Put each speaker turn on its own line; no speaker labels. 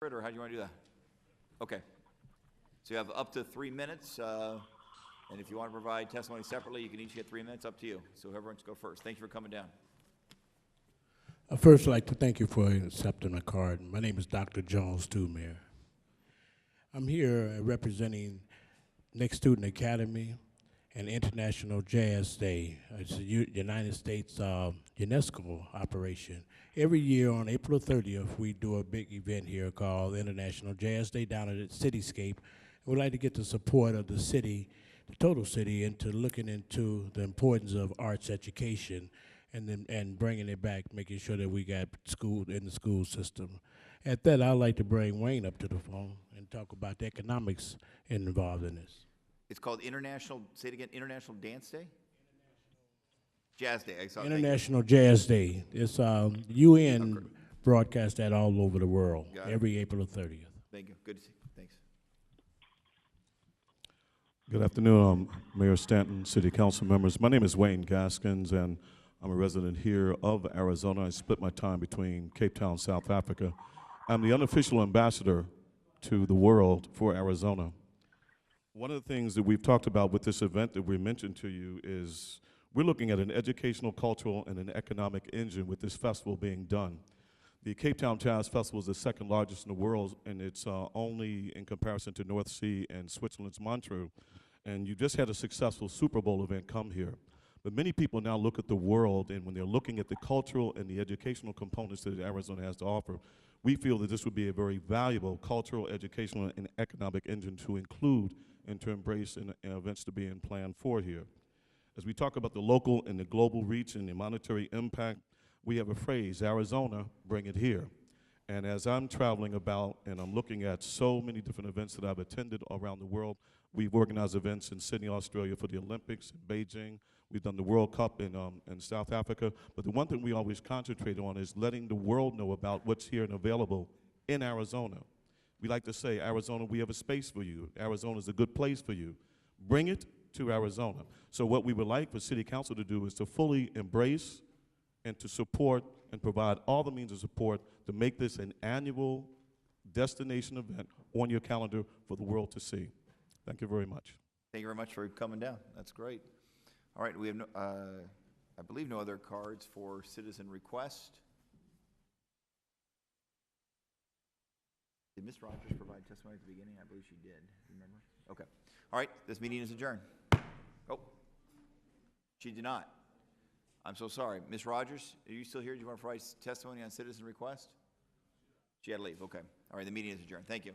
Or how do you want to do that? Okay. So you have up to 3 minutes, and if you want to provide testimony separately, you can each get 3 minutes, up to you. So whoever wants to go first. Thank you for coming down.
I first like to thank you for accepting my card. My name is Dr. Jones, too, Mayor. I'm here representing Next Student Academy and International Jazz Day. It's a United States UNESCO operation. Every year on April 30th, we do a big event here called International Jazz Day down at Cityscape. We'd like to get the support of the city, the total city, into looking into the importance of arts education and bringing it back, making sure that we got school in the school system. At that, I'd like to bring Wayne up to the phone and talk about the economics involved in this.
It's called International, say it again, International Dance Day? Jazz Day. I saw it.
International Jazz Day. It's UN broadcast that all over the world every April 30th.
Thank you. Good to see you. Thanks.
Good afternoon, Mayor Stanton, City Council members. My name is Wayne Gaskins, and I'm a resident here of Arizona. I split my time between Cape Town, South Africa. I'm the unofficial ambassador to the world for Arizona. One of the things that we've talked about with this event that we mentioned to you is we're looking at an educational, cultural, and an economic engine with this festival being done. The Cape Town Jazz Festival is the second largest in the world, and it's only in comparison to North Sea and Switzerland's Montreux. And you just had a successful Super Bowl event come here. But many people now look at the world, and when they're looking at the cultural and the educational components that Arizona has to offer, we feel that this would be a very valuable cultural, educational, and economic engine to include and to embrace in events to be in plan for here. As we talk about the local and the global reach and the monetary impact, we have a phrase, Arizona, bring it here. And as I'm traveling about and I'm looking at so many different events that I've attended around the world, we've organized events in Sydney, Australia for the Olympics, in Beijing. We've done the World Cup in South Africa. But the one thing we always concentrate on is letting the world know about what's here and available in Arizona. We like to say, Arizona, we have a space for you. Arizona is a good place for you. Bring it to Arizona. So what we would like for City Council to do is to fully embrace and to support and provide all the means of support to make this an annual destination event on your calendar for the world to see. Thank you very much.
Thank you very much for coming down. That's great. All right, we have, I believe, no other cards for citizen request. Did Ms. Rogers provide testimony at the beginning? I believe she did. Remember? Okay. All right, this meeting is adjourned. Oh, she did not. I'm so sorry. Ms. Rogers, are you still here? Do you want to provide testimony on citizen request? She had to leave. Okay. All right, the meeting is adjourned. Thank you.